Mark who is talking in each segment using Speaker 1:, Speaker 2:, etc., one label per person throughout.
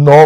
Speaker 1: 9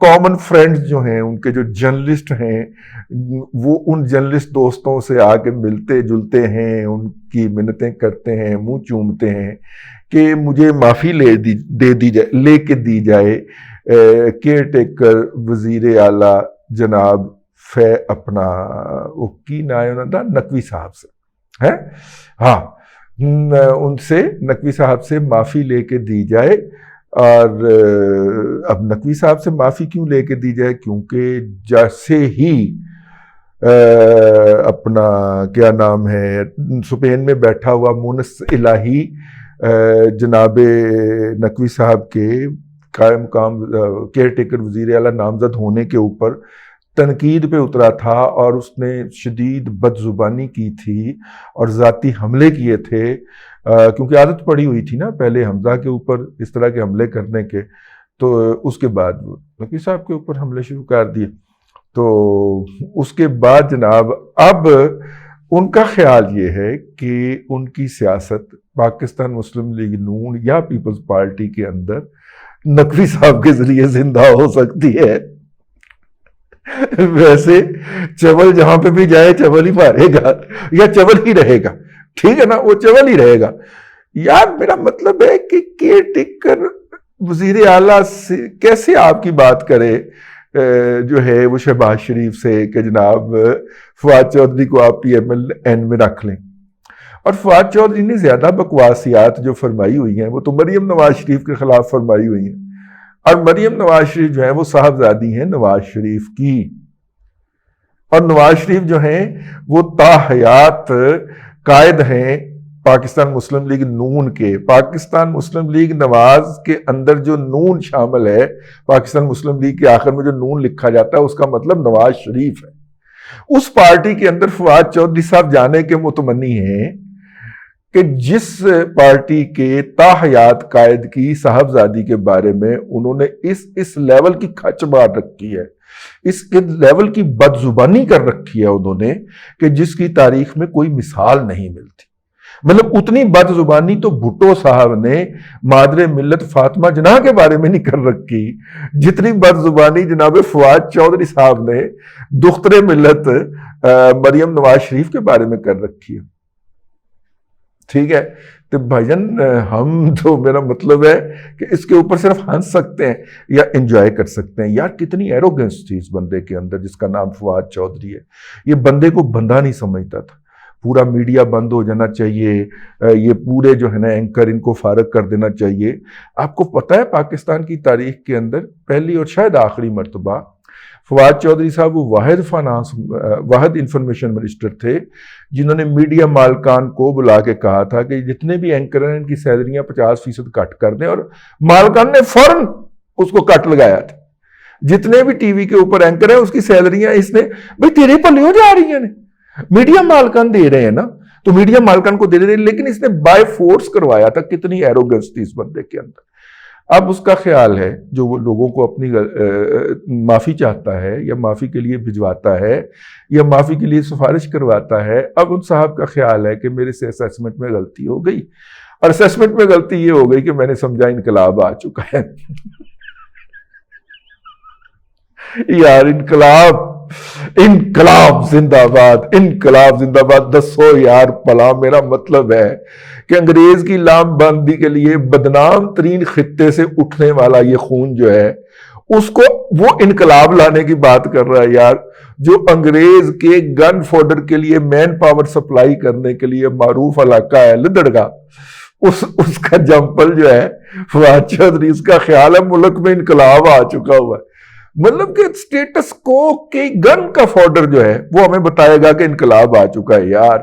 Speaker 1: common friends جو ہیں ان کے جو جرنلسٹ ہیں وہ ان جرنلسٹ دوستوں سے آ کے ملتے جلتے ہیں, ان کی منتیں کرتے ہیں, منہ چومتے ہیں کہ مجھے معافی لے کے دی جائے کیئر ٹیکر وزیر اعلیٰ جناب اپنا کی نقوی صاحب سے ہے, ہاں ان سے نقوی صاحب سے معافی لے کے دی جائے. اور اب نقوی صاحب سے معافی کیوں لے کے دی جائے؟ کیونکہ جیسے ہی اپنا کیا نام ہے اسپین میں بیٹھا ہوا مونس الہی جناب نقوی صاحب کے قائم مقام کیئر ٹیکر وزیر اعلیٰ نامزد ہونے کے اوپر تنقید پہ اترا تھا اور اس نے شدید بد زبانی کی تھی اور ذاتی حملے کیے تھے, کیونکہ عادت پڑی ہوئی تھی نا پہلے حمزہ کے اوپر اس طرح کے حملے کرنے کے, تو اس کے بعد وہ نقوی صاحب کے اوپر حملے شروع کر دیے. تو اس کے بعد جناب اب ان کا خیال یہ ہے کہ ان کی سیاست پاکستان مسلم لیگ نون یا پیپلز پارٹی کے اندر نقوی صاحب کے ذریعے زندہ ہو سکتی ہے. ویسے چول جہاں پہ بھی جائے چول ہی مارے گا یا چول ہی رہے گا, ٹھیک ہے نا, وہ چول ہی رہے گا. یار میرا مطلب ہے کہ کیئر ٹیکر وزیر اعلیٰ سے کیسے آپ کی بات کرے جو ہے وہ شہباز شریف سے کہ جناب فواد چودھری کو آپ پی ایم ایل این میں رکھ لیں. اور فواد چودھری نے زیادہ بکواسیات جو فرمائی ہوئی ہیں وہ تو مریم نواز شریف کے خلاف فرمائی ہوئی ہیں, اور مریم نواز شریف جو ہے وہ صاحبزادی ہیں نواز شریف کی, اور نواز شریف جو ہیں وہ تاحیات قائد ہیں پاکستان مسلم لیگ نون کے. پاکستان مسلم لیگ نواز کے اندر جو نون شامل ہے, پاکستان مسلم لیگ کے آخر میں جو نون لکھا جاتا ہے اس کا مطلب نواز شریف ہے. اس پارٹی کے اندر فواد چودھری صاحب جانے کے متمنی ہیں کہ جس پارٹی کے تاحیات قائد کی صاحبزادی کے بارے میں انہوں نے اس لیول کی کھچ مار رکھی ہے, اس لیول کی بد زبانی کر رکھی ہے انہوں نے کہ جس کی تاریخ میں کوئی مثال نہیں ملتی. مطلب اتنی بد زبانی تو بھٹو صاحب نے مادر ملت فاطمہ جناح کے بارے میں نہیں کر رکھی جتنی بد زبانی جناب فواد چودھری صاحب نے دختر ملت مریم نواز شریف کے بارے میں کر رکھی ہے. ٹھیک ہے, تو بھائی جان ہم تو میرا مطلب ہے کہ اس کے اوپر صرف ہنس سکتے ہیں یا انجوائے کر سکتے ہیں. یار کتنی ایروگنس تھی اس بندے کے اندر جس کا نام فواد چودھری ہے. یہ بندے کو بندہ نہیں سمجھتا تھا. پورا میڈیا بند ہو جانا چاہیے, یہ پورے جو ہے نا اینکر ان کو فارغ کر دینا چاہیے. آپ کو پتہ ہے پاکستان کی تاریخ کے اندر پہلی اور شاید آخری مرتبہ فواد چودھری صاحب وہ واحد انفارمیشن منسٹر تھے جنہوں نے میڈیا مالکان کو بلا کے کہا تھا کہ جتنے بھی اینکر ہیں ان کی سیلریاں 50% کٹ کر دیں, اور مالکان نے فوراً اس کو کٹ لگایا تھا. جتنے بھی ٹی وی کے اوپر اینکر ہیں اس کی سیلریاں اس نے بھائی تیرے پلے ہو جا رہی ہیں, میڈیا مالکان دے رہے ہیں نا, تو میڈیا مالکان کو دے رہے ہیں, لیکن اس نے بائی فورس کروایا تھا. کتنی ایروگنس تھی اس بندے کے اندر. اب اس کا خیال ہے جو وہ لوگوں کو اپنی معافی چاہتا ہے یا معافی کے لیے بھجواتا ہے یا معافی کے لیے سفارش کرواتا ہے, اب ان صاحب کا خیال ہے کہ میرے سے اسیسمنٹ میں غلطی ہو گئی, اور اسیسمنٹ میں غلطی یہ ہو گئی کہ میں نے سمجھا انقلاب آ چکا ہے. یار انقلاب زندہ باد, انقلاب زندہ باد. دسو یار پلا, میرا مطلب ہے کہ انگریز کی لام بندی کے لیے بدنام ترین خطے سے اٹھنے والا یہ خون جو ہے اس کو وہ انقلاب لانے کی بات کر رہا ہے. یار جو انگریز کے گن فوڈر کے لیے مین پاور سپلائی کرنے کے لیے معروف علاقہ ہے لدڑگا, اس کا جمپل جو ہے فواد چودھری, اس کا خیال ہے ملک میں انقلاب آ چکا ہوا ہے. مطلب کہ سٹیٹس کو کہ گن کا فوڈر جو ہے وہ ہمیں بتائے گا کہ انقلاب آ چکا ہے. یار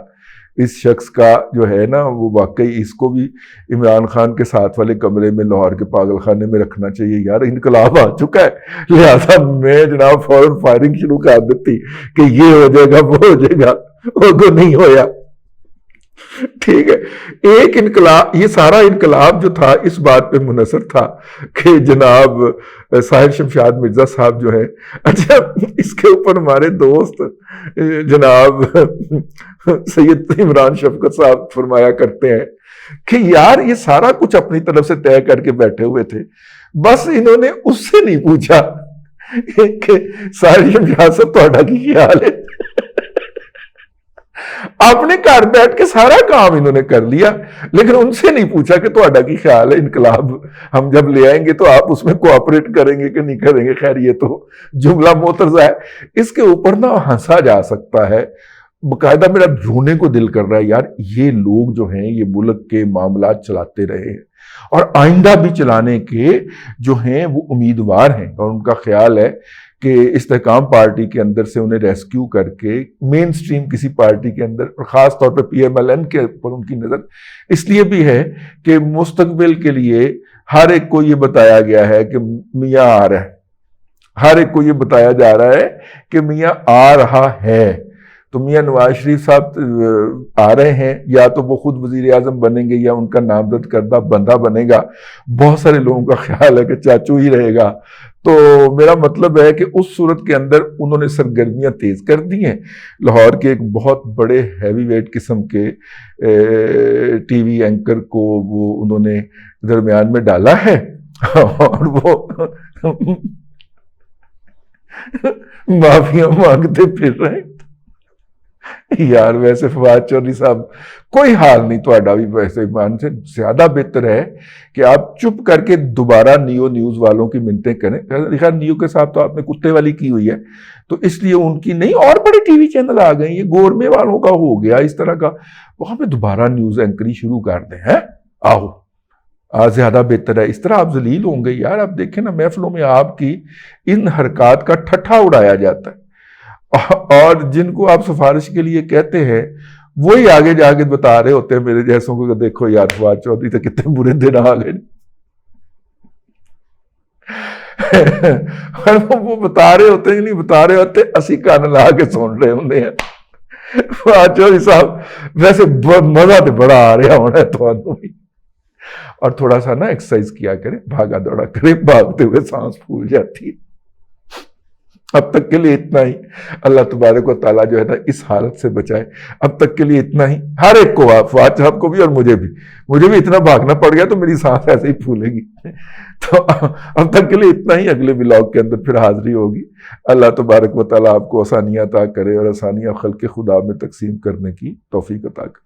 Speaker 1: اس شخص کا جو ہے نا وہ واقعی اس کو بھی عمران خان کے ساتھ والے کمرے میں لاہور کے پاگل خانے میں رکھنا چاہیے. یار انقلاب آ چکا ہے, لہذا میں جناب فوراً فائرنگ شروع کر دیتی کہ یہ ہو جائے گا وہ ہو جائے گا, وہ نہیں ہویا. ٹھیک ہے, ایک انقلاب, یہ سارا انقلاب جو تھا اس بات پہ منحصر تھا کہ جناب ساحر شمشاد مرزا صاحب جو ہے, اچھا اس کے اوپر ہمارے دوست جناب سید عمران شفقت صاحب فرمایا کرتے ہیں کہ یار یہ سارا کچھ اپنی طرف سے طے کر کے بیٹھے ہوئے تھے, بس انہوں نے اس سے نہیں پوچھا کہ ساری ریاست تہاڈا کی خیال ہے؟ آپ نے گھر بیٹھ کے سارا کام انہوں نے کر لیا، لیکن ان سے نہیں پوچھا کہ تہاڈا کی خیال ہے انقلاب ہم جب لے آئیں گے تو آپ اس میں کوآپریٹ کریں گے کہ نہیں کریں گے۔ خیر یہ تو جملہ محترضہ ہے، اس کے اوپر نہ ہنسا جا سکتا ہے، باقاعدہ میرا رونے کو دل کر رہا ہے یار، یہ لوگ جو ہیں یہ ملک کے معاملات چلاتے رہے ہیں اور آئندہ بھی چلانے کے جو ہیں وہ امیدوار ہیں، اور ان کا خیال ہے کہ استحکام پارٹی کے اندر سے انہیں ریسکیو کر کے مین سٹریم کسی پارٹی کے اندر، اور خاص طور پہ پی ایم ایل این کے اوپر ان کی نظر اس لیے بھی ہے کہ مستقبل کے لیے ہر ایک کو یہ بتایا گیا ہے کہ میاں آ رہا ہے، ہر ایک کو یہ بتایا جا رہا ہے کہ میاں آ رہا ہے۔ تو میاں نواز شریف صاحب آ رہے ہیں، یا تو وہ خود وزیر اعظم بنیں گے یا ان کا نامزد کردہ بندہ بنے گا۔ بہت سارے لوگوں کا خیال ہے کہ چاچو ہی رہے گا۔ تو میرا مطلب ہے کہ اس صورت کے اندر انہوں نے سرگرمیاں تیز کر دی ہیں۔ لاہور کے ایک بہت بڑے ہیوی ویٹ قسم کے ٹی وی اینکر کو وہ انہوں نے درمیان میں ڈالا ہے اور وہ معافیاں مانگتے پھر رہے ہیں۔ یار ویسے فواد چودھری صاحب کوئی حال نہیں تہاڈا بھی ویسے ایمان سے زیادہ بہتر ہے کہ آپ چپ کر کے دوبارہ نیو نیوز والوں کی منتیں کریں۔ خیر نیو کے ساتھ تو آپ نے کتے والی کی ہوئی ہے، تو اس لیے ان کی نہیں، اور بڑے ٹی وی چینل آ گئے، یہ گورمے والوں کا ہو گیا اس طرح کا، وہاں پہ دوبارہ نیوز اینکری شروع کر دیں۔ ہیں آؤ زیادہ بہتر ہے، اس طرح آپ ذلیل ہوں گے یار۔ آپ دیکھیں نا محفلوں میں آپ کی ان حرکات کا ٹھٹھا اڑایا جاتا ہے، اور جن کو آپ سفارش کے لیے کہتے ہیں وہی آگے جا کے بتا رہے ہوتے ہیں میرے جیسوں کو کہ دیکھو یار فواد چودھری تو کتنے برے دن آ گئے۔ اور وہ بتا رہے ہوتے ہیں، نہیں بتا رہے ہوتے، اسی کان لا کے سن رہے ہوتے ہیں۔ فواد چودھری صاحب ویسے مزہ تو بڑا آ رہا ہونا ہے تمہوں بھی، اور تھوڑا سا نا ایکسرسائز کیا کریں، بھاگا دوڑا کریں، بھاگتے ہوئے سانس پھول جاتی ہے۔ اب تک کے لیے اتنا ہی، اللہ تبارک و تعالیٰ جو ہے نا اس حالت سے بچائے۔ اب تک کے لیے اتنا ہی، ہر ایک کو، فواد صاحب کو بھی اور مجھے بھی اتنا بھاگنا پڑ گیا تو میری سانس ایسے ہی پھولے گی۔ تو اب تک کے لیے اتنا ہی، اگلے ولاگ کے اندر پھر حاضری ہوگی۔ اللہ تبارک و تعالیٰ آپ کو آسانیاں عطا کرے اور آسانیاں خلق خدا میں تقسیم کرنے کی توفیق عطا کرے۔